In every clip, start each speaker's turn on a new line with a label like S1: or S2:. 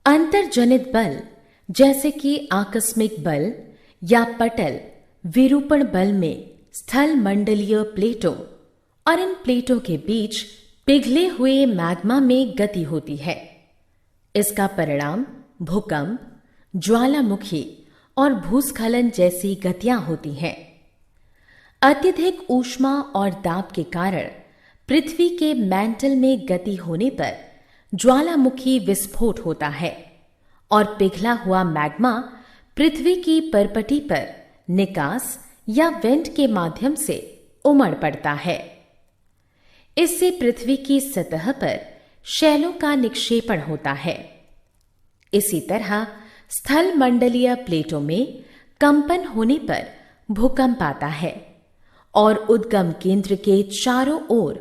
S1: अंतर्जनित बल जैसे कि आकस्मिक बल या पटल विरूपण बल में स्थल मंडलीय प्लेटों और इन प्लेटों के बीच पिघले हुए मैग्मा में गति होती है। इसका परिणाम भूकंप, ज्वालामुखी और भूस्खलन जैसी गतियां होती हैं। अत्यधिक ऊष्मा और दाब के कारण पृथ्वी के मैंटल में गति होने पर ज्वालामुखी विस्फोट होता है और पिघला हुआ मैग्मा पृथ्वी की परपटी पर निकास या वेंट के माध्यम से उमड़ पड़ता है। इससे पृथ्वी की सतह पर शैलों का निक्षेपण होता है। इसी तरह स्थल मंडलीय प्लेटों में कंपन होने पर भूकंप आता है और उद्गम केंद्र के चारों ओर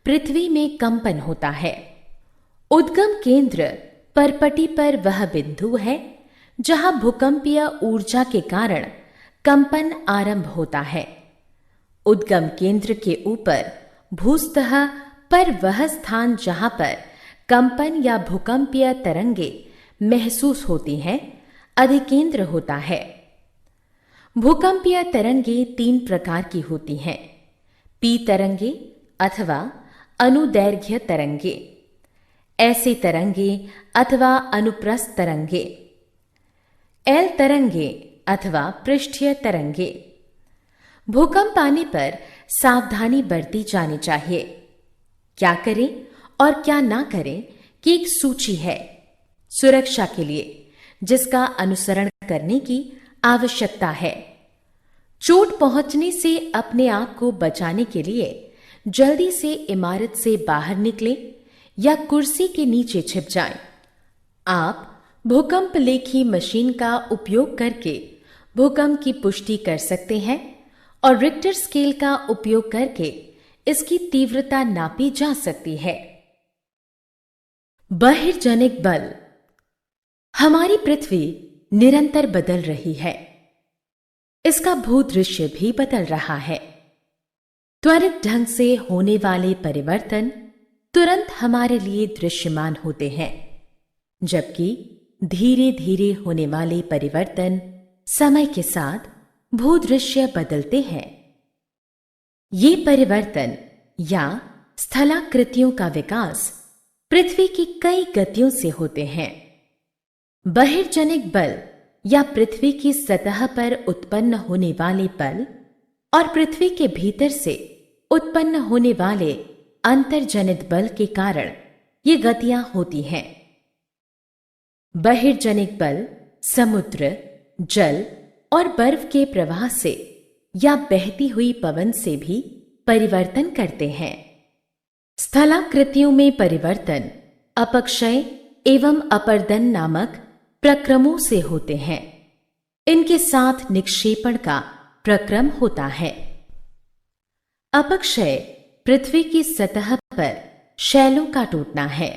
S1: पृथ्वी में कंपन होता है। उद्गम केंद्र परपटी पर वह बिंदु है जहां भूकंपीय ऊर्जा के कारण कंपन आरंभ होता है। उद्गम केंद्र के ऊपर भूसतह पर वह स्थान जहां पर कंपन या भूकंपीय तरंगे महसूस होती हैं अधिकेंद्र होता है। भूकंपीय तरंगे 3 प्रकार की होती हैं: पी तरंगे अथवा अनुदैर्घ्य तरंगे, ऐसे तरंगे अथवा अनुप्रस्थ तरंगे, एल तरंगे अथवा पृष्ठीय तरंगे। भूकंप आने पर सावधानी बरती जानी चाहिए। क्या करें और क्या ना करें की एक सूची है सुरक्षा के लिए, जिसका अनुसरण करने की आवश्यकता है। चोट पहुंचने से अपने आप को बचाने के लिए जल्दी से इमारत से बाहर निकलें या कुर्सी के नीचे छिप जाएं। आप भूकंप लेखी मशीन का उपयोग करके भूकंप की पुष्टि कर सकते हैं और रिक्टर स्केल का उपयोग करके इसकी तीव्रता नापी जा सकती है। बहिर्जनिक बल। हमारी पृथ्वी निरंतर बदल रही है। इसका भूदृश्य भी बदल रहा है। त्वरित ढंग से होने वाले परिवर्तन तुरंत हमारे लिए दृश्यमान होते हैं, जबकि धीरे धीरे होने वाले परिवर्तन समय के साथ भूदृश्य बदलते हैं। ये परिवर्तन या स्थलाकृतियों का विकास पृथ्वी की कई गतियों से होते हैं। बहिर्जनिक बल या पृथ्वी की सतह पर उत्पन्न होने वाले बल और पृथ्वी के भीतर से उत्पन्न होने वाले अंतर्जनित बल के कारण ये गतियां होती हैं। बहिर्जनिक बल समुद्र, जल और बर्फ के प्रवाह से या बहती हुई पवन से भी परिवर्तन करते हैं। स्थलाकृतियों में परिवर्तन अपक्षय एवं अपर्दन नामक प्रक्रमों से होते हैं। इनके साथ निक्षेपण का प्रक्रम होता है। अपक्षय पृथ्वी की सतह पर शैलों का टूटना है।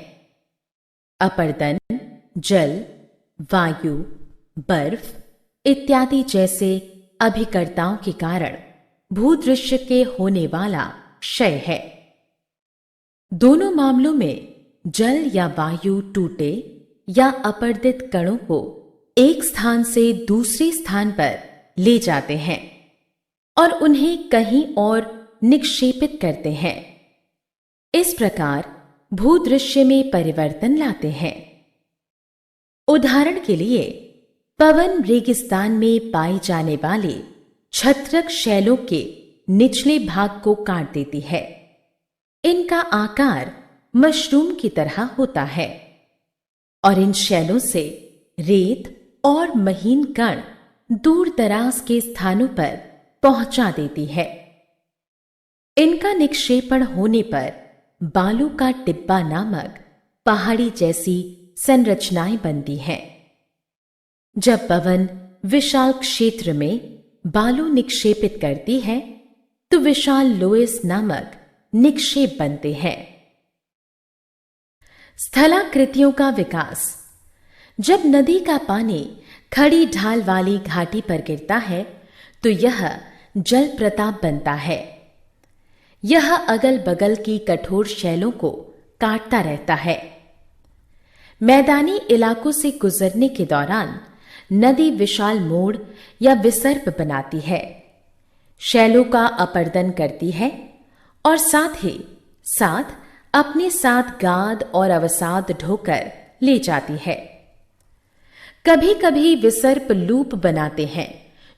S1: अपर्दन जल, वायु, बर्फ इत्यादि जैसे अभिकर्ताओं के कारण भूदृश्य के होने वाला क्षय है। दोनों मामलों में जल या वायु टूटे या अपर्दित कणों को एक स्थान से दूसरे स्थान पर ले जाते हैं और उन्हें कहीं और निक्षेपित करते हैं। इस प्रकार भूदृश्य में परिवर्तन लाते हैं। उदाहरण के लिए पवन रेगिस्तान में पाई जाने वाले छत्रक शैलों के निचले भाग को काट देती है। इनका आकार मशरूम की तरह होता है और इन शैलों से रेत और महीन कण दूर दराज के स्थानों पर पहुंचा देती है। इनका निक्षेपण होने पर बालू का टिब्बा नामक पहाड़ी जैसी संरचनाएं बनती हैं। जब पवन विशाल क्षेत्र में बालू निक्षेपित करती है तो विशाल लोएस नामक निक्षेप बनते हैं। स्थलाकृतियों का विकास। जब नदी का पानी खड़ी ढाल वाली घाटी पर गिरता है तो यह जल प्रताप बनता है। यह अगल बगल की कठोर शैलों को काटता रहता है। मैदानी इलाकों से गुजरने के दौरान नदी विशाल मोड़ या विसर्प बनाती है, शैलों का अपर्दन करती है और साथ ही साथ अपने साथ गाद और अवसाद ढोकर ले जाती है। कभी कभी विसर्प लूप बनाते हैं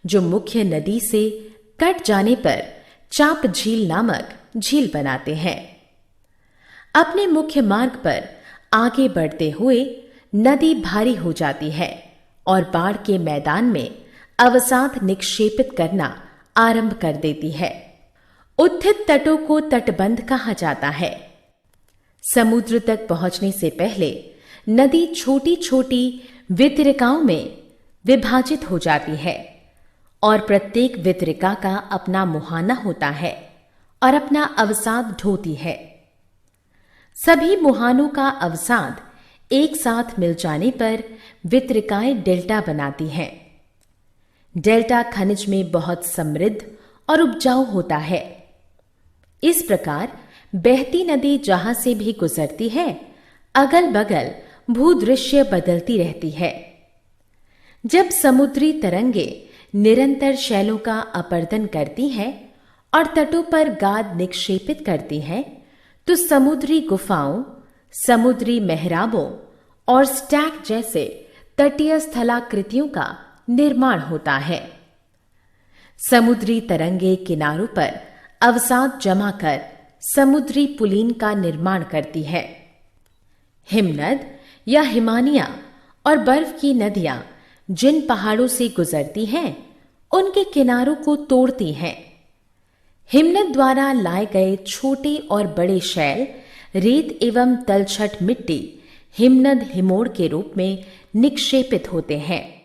S1: जो मुख्य नदी से कट जाने पर चाप झील नामक झील बनाते हैं। अपने मुख्य मार्ग पर आगे बढ़ते हुए नदी भारी हो जाती है और बाढ़ के मैदान में अवसाद निक्षेपित करना आरंभ कर देती है। उत्थित तटों को तटबंध कहा जाता है। समुद्र तक पहुंचने से पहले नदी छोटी छोटी वितरिकाओं में विभाजित हो जाती है और प्रत्येक वितरिका का अपना मुहाना होता है और अपना अवसाद ढोती है। सभी मुहानों का अवसाद एक साथ मिल जाने पर वितरिकाएं डेल्टा बनाती हैं। डेल्टा खनिज में बहुत समृद्ध और उपजाऊ होता है। इस प्रकार बहती नदी जहां से भी गुजरती है, अगल बगल भूदृश्य बदलती रहती है। जब समुद्री तरंगे निरंतर शैलों का अपर्दन करती हैं और तटों पर गाद निक्षेपित करती हैं, तो समुद्री गुफाओं, समुद्री मेहराबों और स्टैक जैसे तटीय स्थलाकृतियों का निर्माण होता है। समुद्री तरंगे किनारों पर अवसाद जमा कर समुद्री पुलीन का निर्माण करती है। हिमनद या हिमानिया और बर्फ की नदियां जिन पहाड़ों से गुजरती हैं, उनके किनारों को तोड़ती हैं। हिमनद द्वारा लाए गए छोटे और बड़े शैल, रेत एवं तलछट मिट्टी हिमनद हिमोड़ के रूप में निक्षेपित होते हैं।